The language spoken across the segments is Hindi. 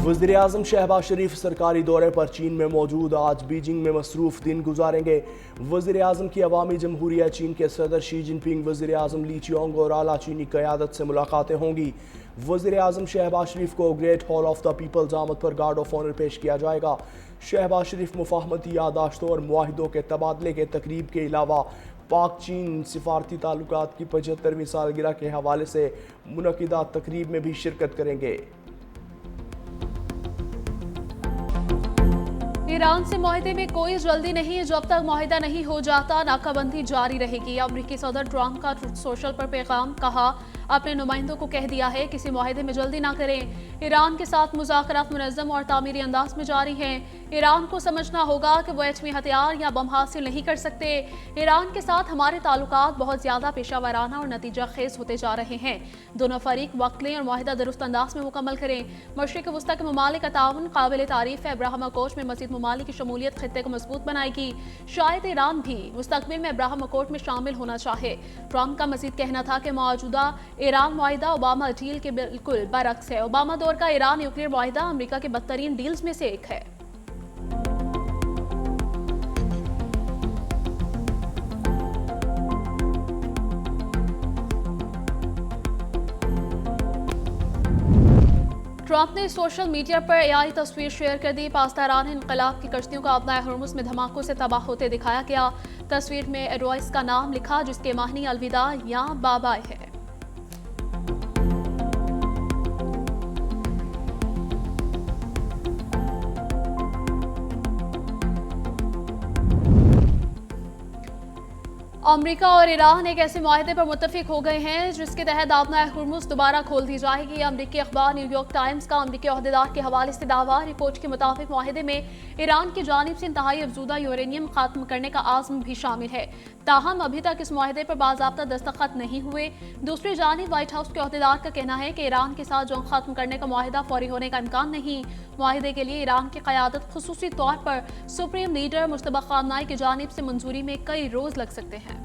वज़ीर-ए-आज़म शहबाज शरीफ सरकारी दौरे पर चीन में मौजूद, आज बीजिंग में मसरूफ दिन गुजारेंगे। वज़ीर-ए-आज़म की अवामी जमहूरिया चीन के सदर शी जिनपिंग, वज़ीर-ए-आज़म ली चियोंग और आला चीनी क़यादत से मुलाकातें होंगी। वज़ीर-ए-आज़म शहबाज शरीफ को Great Hall of the People's आमद पर गार्ड ऑफ ऑनर पेश किया जाएगा। शहबाज शरीफ मुफाहमती यादाश्तों और मुआहिदों के तबादले के तकरीब के अलावा पाक चीन सिफारती ताल्लुकात की 75वीं सालगिरह के हवाले से मुनक़िदा तकरीब में भी शिरकत करेंगे। ईरान से मुआहदे में कोई जल्दी नहीं, जब तक मुआहदा नहीं हो जाता नाकाबंदी जारी रहेगी। अमरीकी सदर ट्रंप का ट्रुथ सोशल पर पैगाम, कहा अपने नुमाइंदों को कह दिया है किसी मुआहदे में जल्दी ना करें। ईरान के साथ मुज़ाकरात मुनज़्ज़म और तामीरी अंदाज में जारी हैं। ईरान को समझना होगा कि वो एटमी हथियार या बम हासिल नहीं कर सकते। ईरान के साथ हमारे ताल्लुकात बहुत ज़्यादा पेशा वाराना और नतीजा खेज होते जा रहे हैं। दोनों फरीक वक्त लें और मुआहदा दुरुस्त अंदाज में मुकम्मल करें। मशरिक़ वस्ता के ममालिक का ताउन काबिल तारीफ़ है। अब्राहम अकोर्ड में मज़ीद ममालिक की शमूलियत खित्ते को मजबूत बनाएगी। शायद ईरान भी मुस्तक़बिल में अब्राहम अकोर्ड में शामिल होना चाहे। ट्रंप का मज़ीद कहना था कि मौजूदा ईरान मुआहिदा ओबामा डील के बिल्कुल बरक्स है। ओबामा दौर का ईरान न्यूक्लियर मुआहिदा अमेरिका के बदतरीन डील्स में से एक है। ट्रंप ने सोशल मीडिया पर एआई तस्वीर शेयर कर दी। पास्तारान इनकलाब की कश्तियों का अपना हरमुज में धमाकों से तबाह होते दिखाया गया। तस्वीर में एरोइस का नाम लिखा, जिसके माहनी अलविदा या बाबाए है। अमेरिका और ईरान एक ऐसे मुआहदे पर मुत्तफिक हो गए हैं जिसके तहत दावना हुर्मुज़ दोबारा खोल दी जाएगी। अमेरिकी अखबार न्यूयॉर्क टाइम्स का अमेरिकी अहदेदार के हवाले से दावा, रिपोर्ट के मुताबिक मुआहदे में ईरान की जानिब से इंतहाई अफजूदा यूरेनियम खत्म करने का आज़म भी शामिल है। ताहम अभी तक इस मुआहदे पर बाज़ाब्ता दस्तखत नहीं हुए। दूसरी जानिब व्हाइट हाउस के अहदेदार का कहना है कि ईरान के साथ जंग खत्म करने का मुआहदा फौरी होने का इम्कान नहीं। मुआहदे के लिए ईरान की क़यादत खुसूसी तौर पर सुप्रीम लीडर मुश्तबा खामनाई की जानिब से मंजूरी में कई रोज लग सकते हैं।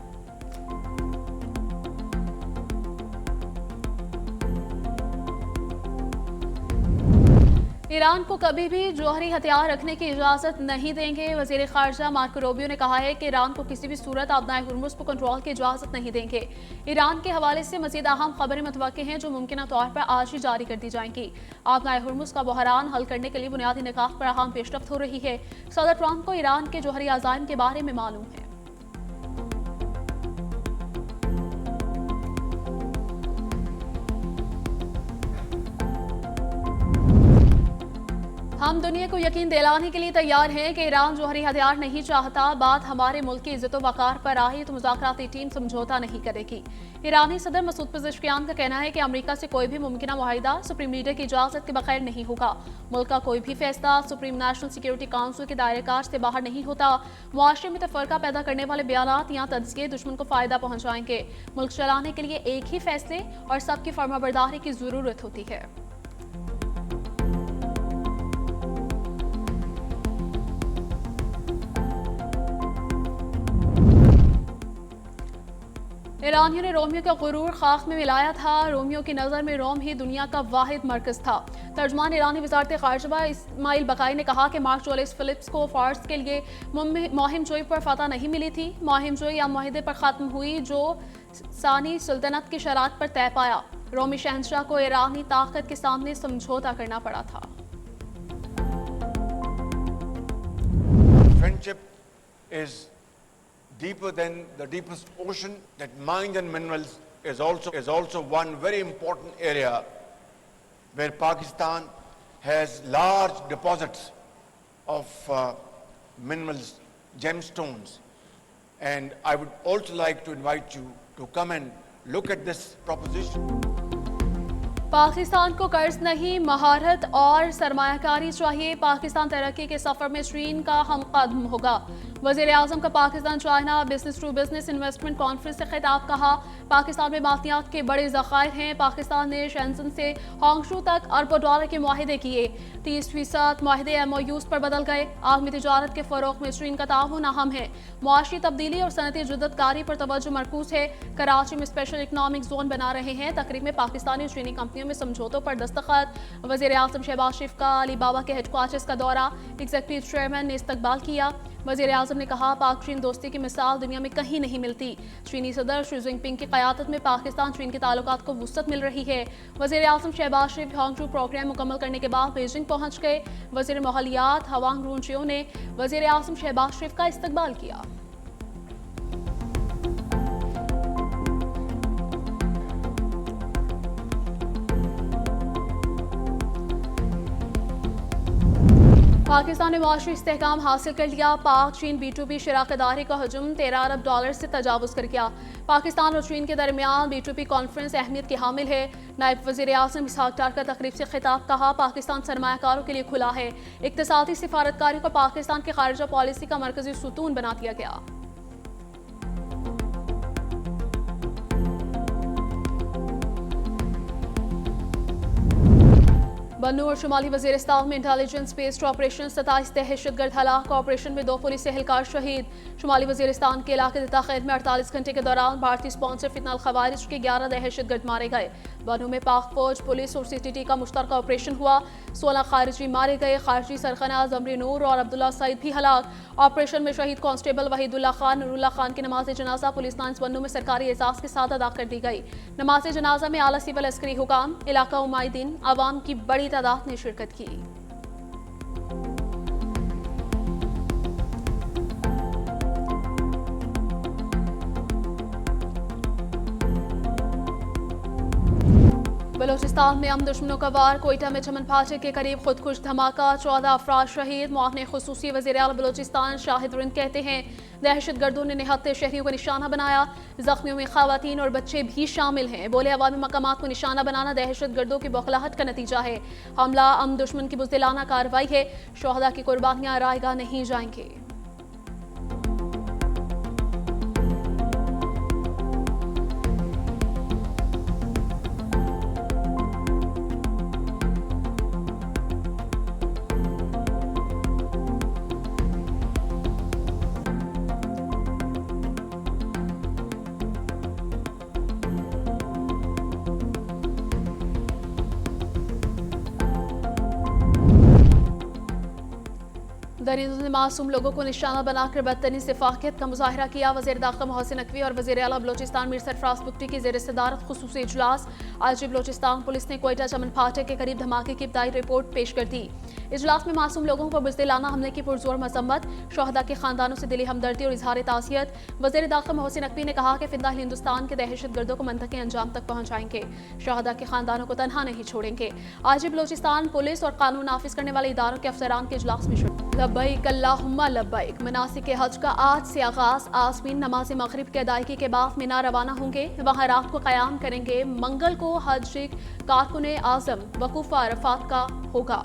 ईरान को कभी भी जौहरी हथियार रखने की इजाज़त नहीं देंगे। वज़ीर ख़ारजा मार्को रूबियो ने कहा है कि ईरान को किसी भी सूरत अपनाए हुर्मुज़ पर कंट्रोल की इजाज़त नहीं देंगे। ईरान के हवाले से मज़ीद अहम खबरें मुतवक्किल हैं जो मुमकिन तौर पर आज ही जारी कर दी जाएंगी। अपनाए हुर्मुज़ का बहरान हल करने के लिए बुनियादी निकाह पर अहम पेशरफ्त हो रही है। सदर ट्रंप को ईरान के जौहरी अज़ाइम के बारे में मालूम है। हम दुनिया को यकीन दिलाने के लिए तैयार हैं कि ईरान जौहरी हथियार नहीं चाहता। बात हमारे मुल्क की इज्जत वक़ार पर आई तो मुज़ाकराती टीम समझौता नहीं करेगी। ईरानी सदर मसूद पेज़ेश्कियान का कहना है कि अमेरिका से कोई भी मुमकिन मुआहिदा सुप्रीम लीडर की इजाज़त के बगैर नहीं होगा। मुल्क का कोई भी फैसला सुप्रीम नेशनल सिक्योरिटी काउंसिल के दायरे कार से बाहर नहीं होता। मुआशरे में तफरका पैदा करने वाले बयानात या तज़किये दुश्मन को फ़ायदा पहुँचाएंगे। मुल्क चलाने के लिए एक ही फैसले और सबकी फर्माबरदारी की ज़रूरत होती है। ईरानियों ने रोमियो का गुरूर खाक में मिलाया था। रोमियो की नज़र में रोम ही दुनिया का वाहिद मरकज़ था। तर्जमान ईरानी वज़ारत ख़ारजा इस्माइल बकाई ने कहा कि मार्क जोलिस फिलिप्स को फ़ार्स के लिए मुहिम जोई पर फतह नहीं मिली थी। मुहिम जोई या मुआहदे पर ख़त्म हुई जो सानी सुल्तनत की शरात पर तय पाया। रोमी शहंशाह को ईरानी ताकत के सामने समझौता करना पड़ा था। Friendship is deeper than the deepest ocean. That mines and minerals is also one very important area where Pakistan has large deposits of minerals, gemstones, and I would also like to invite you to come and look at this proposition. Pakistan को कर्ज नहीं, महारत और सरमायाकारी चाहिए। पाकिस्तान तरक्की के सफर में चीन का हम कदम होगा। वज़ीर आज़म का Pakistan China business to business investment conference से खिताब। कहा, पाकिस्तान में मादनियात के बड़े ज़खायर हैं। पाकिस्तान ने शेंजन से हांगशू तक अरबों डॉलर के मुआहदे किए। 30% मुआहदे MOUs पर बदल गए। आलमी तिजारत के फ़रोग़ में चीन का ताउन अहम है। मुआशी तब्दीली और सनती जद्दतकारी पर तवज्जो मरकूज़ है। कराची में स्पेशल इकनॉमिक जोन बना रहे हैं। तकरीब में पाकिस्तानी और चीनी कंपनियों में समझौतों पर दस्तखत। वज़ीर आज़म शहबाज शरीफ का अलीबाबा के हेडक्वार्टर्स का दौरा। एग्जीक्यूटिव चेयरमैन ने इस्तकबाल किया। वज़ीर आज़म ने कहा, पाक चीन दोस्ती की मिसाल दुनिया में कहीं नहीं मिलती। चीनी सदर शी जिनपिंग की क़यादत में पाकिस्तान चीन के ताल्लुकात को वुसअत मिल रही है। वज़ीर आज़म शहबाज शरीफ हांगशू प्रोग्राम मुकम्मल करने के बाद बीजिंग पहुंच गए। वज़ीर माहौलियात हवांग रूंचियों ने वज़ीर आज़म शहबाज शरीफ का इस्तकबाल किया। पाकिस्तान ने मुआशी इस्तेहकाम हासिल कर लिया। पाक चीन B2B शराकतदारी का हजम $13 अरब से तजावुज़ कर गया। पाकिस्तान और चीन के दरमियान B2B कॉन्फ्रेंस अहमियत की हामिल है। नायब वज़ीर आज़म इसहाक डार का तकरीब से खिताब। कहा, पाकिस्तान सरमायाकारों के लिए खुला है। इक़्तिसादी सिफारतकारी को पाकिस्तान की खारिजा पॉलिसी का मरकजी सुतून बना दिया गया। बन्नू और शुमाली वज़ीरिस्तान में इंटेलिजेंस बेस्ड ऑपरेशन। 27 दहशतगर्द हलाक। ऑपरेशन में 2 पुलिस एहलकार शहीद। शुमाली वज़ीरिस्तान के इलाके खैर में 48 घंटे के दौरान भारतीय स्पॉन्सर फितनल खवारिज के 11 दहशतगर्द मारे गए। बन्नू में पाक फौज, पुलिस और CTT का मुश्तरका ऑपरेशन हुआ। 16 खारिजी मारे गए। खारिजी सरखना जमरी नूर और अब्दुल्ला सईद भी हलाक। ऑपरेशन में शहीद कांस्टेबल वहीदुल्ला खान, नूरुल्ला खान की नमाज जनाजा पुलिस लाइन्स बन्नू में सरकारी एजाज के साथ अदा कर दी गई। नमाज जनाजा में आला सिविल अस्करी हुकाम, इलाका उमाइदीन, आवाम की बड़ी तादाद ने शिरकत की। बलोचिस्तान में अम दुश्मनों का वार। कोयटा में चमन फाटक के करीब खुदकुश धमाका। 14 अफराद शहीद। मुआवने खुसूसी वज़ीर आला बलोचिस्तान शाहिद रिंद कहते हैं, दहशतगर्दों ने निहत्ते शहरियों को निशाना बनाया। जख्मियों में खवातीन और बच्चे भी शामिल हैं। बोले, अवामी मकामात को निशाना बनाना दहशतगर्दों की बौखलाहट का नतीजा है। हमला अम दुश्मन की बुज़दिलाना कार्रवाई है। शोहदा की कुर्बानियां रायगा नहीं जाएंगे। दरिंदों ने मासूम लोगों को निशाना बनाकर बदतमीज़ी से फाकियत का मुजाहरा किया। वज़ीर दाखिला मोहसिन नकवी और वज़ीर आला बलोचिस्तान मीर सरफराज बुगटी की ज़ेर सदारत खुसूसी इजलास। आज बलोचिस्तान पुलिस ने कोयटा चमन फाटक के करीब धमाके की इब्तदाई रिपोर्ट पेश कर दी। इजलास में मासूम लोगों को बुज़दिलाना हमले की पुरजोर मजम्मत, शोहदा के खानदानों से दिली हमदर्दी और इजहार ताज़ियत। वज़ीर दाखिला मोहसिन नकवी ने कहा कि फिलहाल हिंदुस्तान के दहशतगर्दों को मंतक़े अंजाम तक पहुँचाएंगे। शोहदा के खानदानों को तनहा नहीं छोड़ेंगे। आज बलोचिस्तान पुलिस और कानून नाफिज करने वाले इदारों के अफसरान के इजलास में लब्बैक अल्लाहुम्मा लब्बैक। मनासिक हज का आज से आगाज। आज़मीन नमाज मगरिब की अदायगी के बाद मिना रवाना होंगे। वहाँ रात को क़याम करेंगे। मंगल को हज कारकुन आज़म वकूफ़ अरफात का होगा।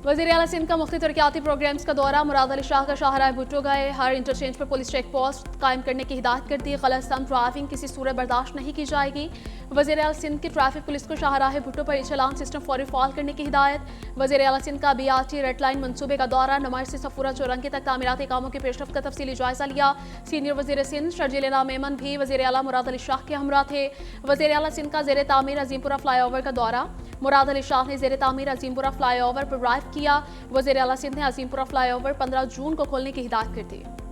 वज़ीर आला सिंध का मुख्तलिफ तरक्याती प्रोग्राम्स का दौरा। मुराद अली शाह का शाहराह भुट्टो गए। हर इंटरचेंज पर पुलिस चेक पोस्ट कायम करने की हिदायत कर दी। गलत सम ड्राइविंग किसी सूरत बर्दाश्त नहीं की जाएगी। वज़ीर आला सिंध की ट्रैफिक पुलिस को शाहराह भुट्टो पर चलान सिस्टम फौरी फाल करने की हिदायत। वज़ीर आला सिंध का BRT रेड लाइन मनसूबे का दौरा। नुमाइश से सफूरा चौरंगी तक तामीराती कामों की पेशरफ्त का तफसीली जायजा लिया। सीनियर वज़ीर सिंध शर्जील इनाम मेमन भी वज़ीर आला मुराद अली शाह के हमरा थे। वज़ीर आला सिंध का ज़ेर तामीर अजीमपुरा फ्लाईओवर का दौरा। मुराद अली शाह ने ज़ेर तामीर अजीमपुरा फ्लाईओवर पर ड्राइव किया। वज़ीर आला सिंध ने अजीमपुरा फ्लाईओवर 15 जून को खोलने की हिदायत कर दी।